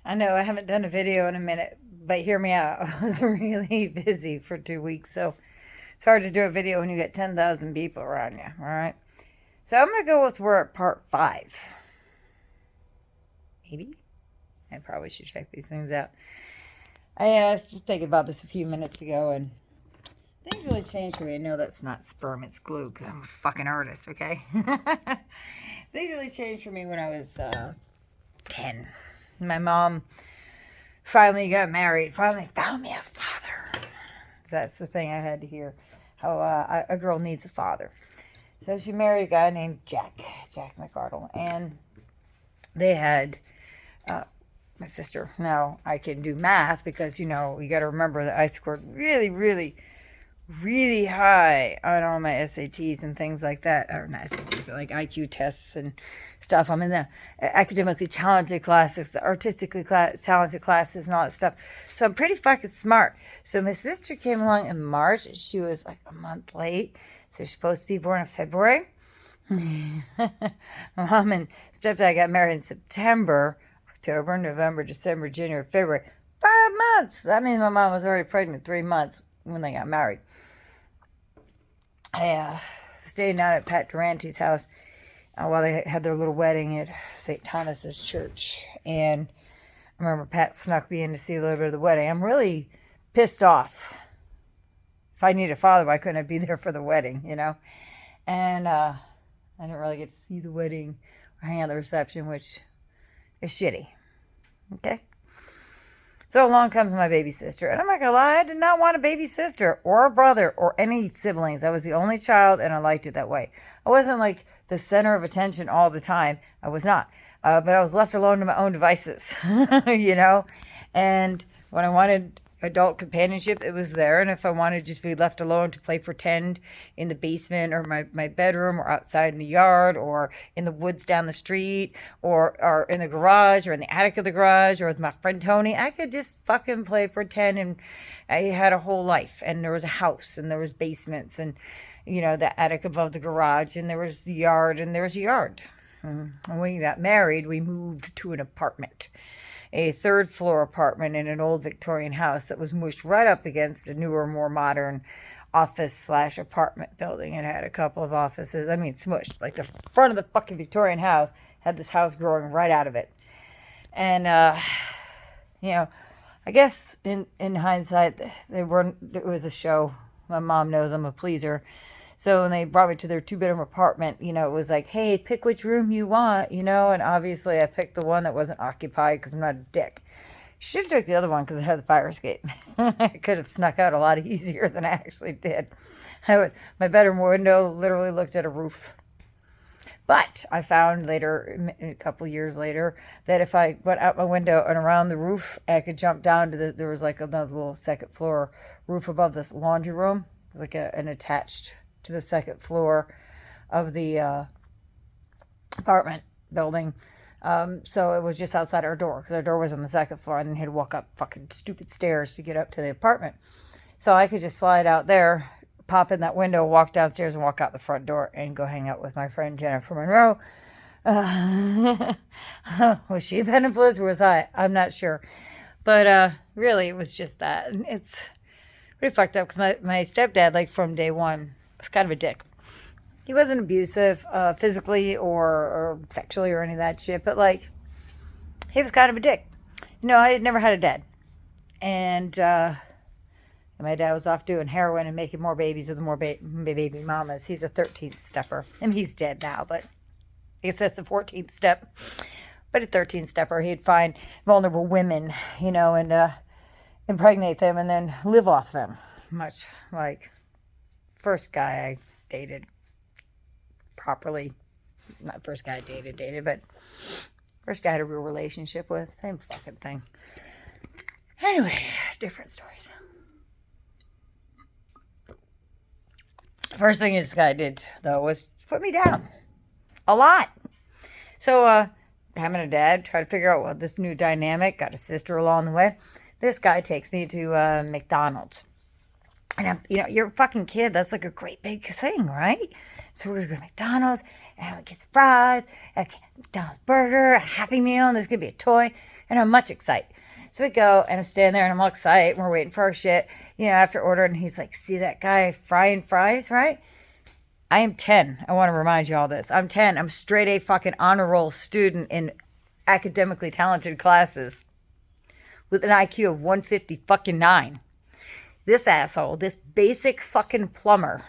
I know I haven't done a video in a minute, but hear me out. I was really busy for 2 weeks, so it's hard to do a video when you get 10,000 people around you, all right? So I'm going to go with we're at part 5. Maybe? I probably should check these things out. I was just thinking about this a few minutes ago, and things really changed for me. I know that's not sperm, it's glue, because I'm a fucking artist, okay? Things really changed for me when I was 10. My mom finally got married, finally found me a father. That's the thing I had to hear, how a girl needs a father. So she married a guy named Jack McArdle, and they had my sister. Now, I can do math because, you got to remember that I scored really, really, really high on all my SATs and things like that. Or not SATs, but like IQ tests and stuff. I'm in the academically talented classes, the artistically talented classes, and all that stuff. So I'm pretty fucking smart. So my sister came along in March. She was like a month late. So she's supposed to be born in February. Mom and stepdad got married in September, October, November, December, January, February. 5 months. That means my mom was already pregnant 3 months when they got married. I stayed down at Pat Durante's house while they had their little wedding at St. Thomas's Church. And I remember Pat snuck me in to see a little bit of the wedding. I'm really pissed off. If I need a father, why couldn't I be there for the wedding, And I didn't really get to see the wedding or hang out at the reception, which is shitty. Okay? So along comes my baby sister. And I'm not going to lie, I did not want a baby sister or a brother or any siblings. I was the only child, and I liked it that way. I wasn't like the center of attention all the time. I was not. But I was left alone to my own devices, And when I wanted adult companionship, it was there. And if I wanted to just be left alone to play pretend in the basement or my bedroom or outside in the yard or in the woods down the street or in the garage or in the attic of the garage or with my friend Tony, I could just fucking play pretend. And I had a whole life, and there was a house, and there was basements, and the attic above the garage, and there was yard, and there was yard. And when we got married, we moved to an apartment, a third-floor apartment in an old Victorian house that was mushed right up against a newer, more modern office/apartment building. It had a couple of offices. I mean, smushed. Like the front of the fucking Victorian house had this house growing right out of it. And, I guess in hindsight, it was a show. My mom knows I'm a pleaser. So when they brought me to their 2-bedroom apartment, it was like, hey, pick which room you want, and obviously I picked the one that wasn't occupied because I'm not a dick. Should have took the other one because it had the fire escape. I could have snuck out a lot easier than I actually did. My bedroom window literally looked at a roof. But I found later, a couple years later, that if I went out my window and around the roof, I could jump down to there was like another little second floor roof above this laundry room. It was like an attached to the second floor of the apartment building. So it was just outside our door because our door was on the second floor, and then had to walk up fucking stupid stairs to get up to the apartment. So I could just slide out there, pop in that window, walk downstairs, and walk out the front door and go hang out with my friend Jennifer Monroe. Was she a pen influence or was I? I'm not sure. But really, it was just that. And it's pretty fucked up because my stepdad, like from day one, was kind of a dick. He wasn't abusive physically or sexually or any of that shit, but like, he was kind of a dick. I had never had a dad. And my dad was off doing heroin and making more babies with more baby mamas. He's a 13th stepper. And he's dead now, but I guess that's the 14th step. But a 13th stepper, he'd find vulnerable women, and impregnate them and then live off them. Much like first guy I dated properly. Not first guy I dated, but first guy I had a real relationship with. Same fucking thing. Anyway, different stories. First thing this guy did, though, was put me down. A lot. So, having a dad, try to figure out what this new dynamic, got a sister along the way. This guy takes me to McDonald's. And you're a fucking kid. That's like a great big thing, right? So we're going to McDonald's, and we get some fries, a McDonald's burger, a Happy Meal, and there's going to be a toy. And I'm much excited. So we go, and I'm standing there, and I'm all excited, and we're waiting for our shit, after ordering. And he's like, see that guy frying fries, right? I am 10. I want to remind you all this. I'm 10. I'm straight A fucking honor roll student in academically talented classes with an IQ of 150 fucking 9. This asshole, this basic fucking plumber,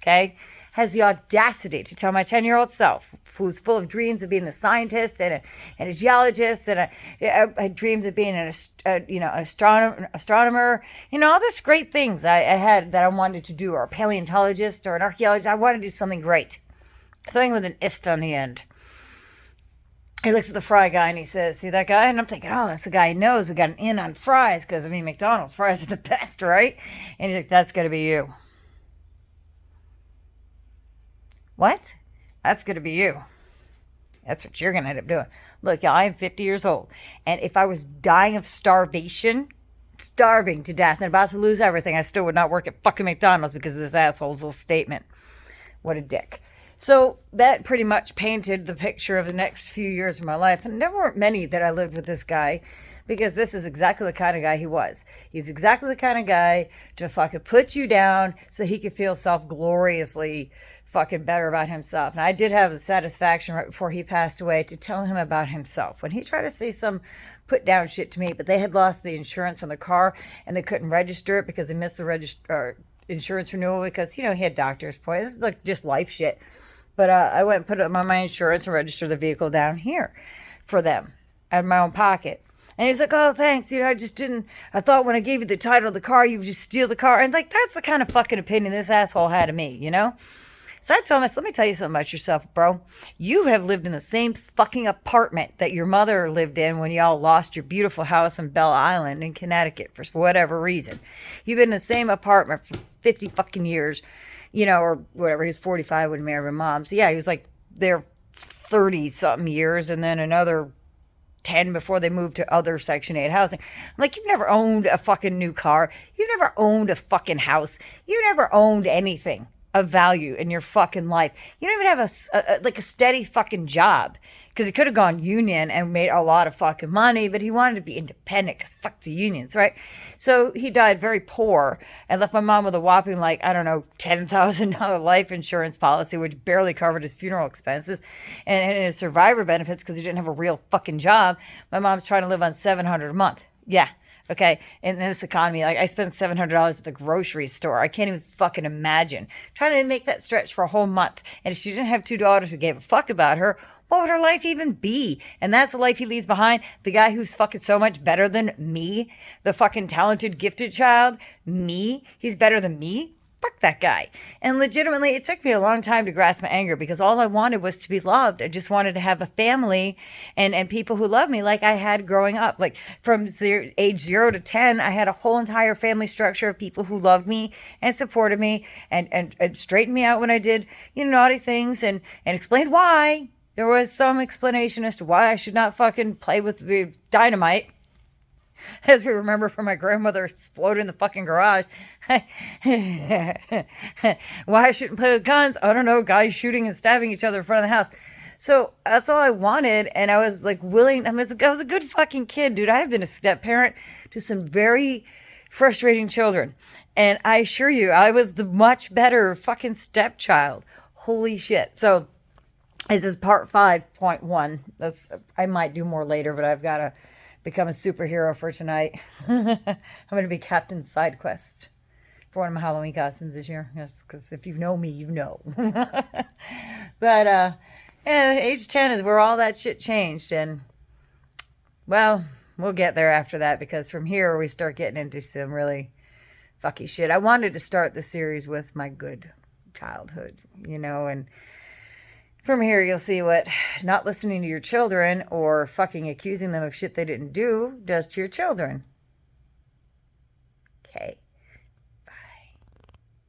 okay, has the audacity to tell my 10-year-old self, who's full of dreams of being a scientist and a geologist and dreams of being an astronomer, all these great things I had that I wanted to do, or a paleontologist or an archaeologist. I wanted to do something great, something with an ist on the end. He looks at the fry guy and he says, see that guy? And I'm thinking, oh, that's the guy he knows. We got an in on fries because, McDonald's fries are the best, right? And he's like, that's going to be you. What? That's going to be you. That's what you're going to end up doing. Look, y'all, I am 50 years old. And if I was dying of starving to death, and about to lose everything, I still would not work at fucking McDonald's because of this asshole's little statement. What a dick. So that pretty much painted the picture of the next few years of my life. And there weren't many that I lived with this guy, because this is exactly the kind of guy he was. He's exactly the kind of guy to fucking put you down so he could feel self-gloriously fucking better about himself. And I did have the satisfaction right before he passed away to tell him about himself. When he tried to say some put down shit to me, but they had lost the insurance on the car and they couldn't register it because they missed the insurance renewal because, he had doctor's appointments. This is like just life shit. But I went and put it on my insurance and registered the vehicle down here for them out of my own pocket. And he's like, oh, thanks. I thought when I gave you the title of the car, you would just steal the car. And that's the kind of fucking opinion this asshole had of me, So I told him, let me tell you something about yourself, bro. You have lived in the same fucking apartment that your mother lived in when y'all lost your beautiful house on Belle Island in Connecticut for whatever reason. You've been in the same apartment for 50 fucking years, or whatever. He was 45 when he married my mom. So yeah, he was like there 30-something years and then another 10 before they moved to other Section 8 housing. I'm like, you've never owned a fucking new car. You've never owned a fucking house. You never owned anything of value in your fucking life. You don't even have a steady fucking job, because he could have gone union and made a lot of fucking money, but he wanted to be independent because fuck the unions, right? So he died very poor and left my mom with a whopping, $10,000 life insurance policy, which barely covered his funeral expenses, and his survivor benefits because he didn't have a real fucking job. My mom's trying to live on $700 a month. Yeah. Okay, in this economy, I spent $700 at the grocery store. I can't even fucking imagine trying to make that stretch for a whole month. And if she didn't have 2 daughters who gave a fuck about her, what would her life even be? And that's the life he leaves behind. The guy who's fucking so much better than me, the fucking talented, gifted child, me. He's better than me. Fuck that guy. And legitimately, it took me a long time to grasp my anger, because all I wanted was to be loved. I just wanted to have a family and people who love me like I had growing up. Like from age 0 to 10, I had a whole entire family structure of people who loved me and supported me and straightened me out when I did naughty things and explained why. There was some explanation as to why I should not fucking play with the dynamite. As we remember from my grandmother exploding the fucking garage. Why I shouldn't play with guns? I don't know. Guys shooting and stabbing each other in front of the house. So that's all I wanted. And I was willing. I was a good fucking kid, dude. I've been a step parent to some very frustrating children. And I assure you, I was the much better fucking stepchild. Holy shit. So this is part 5.1. I might do more later, but I've got to become a superhero for tonight. I'm going to be Captain Sidequest for one of my Halloween costumes this year. Yes, because if you know me, you know. But age 10 is where all that shit changed. And, well, we'll get there after that, because from here we start getting into some really fucky shit. I wanted to start the series with my good childhood, and from here, you'll see what not listening to your children or fucking accusing them of shit they didn't do does to your children. Okay.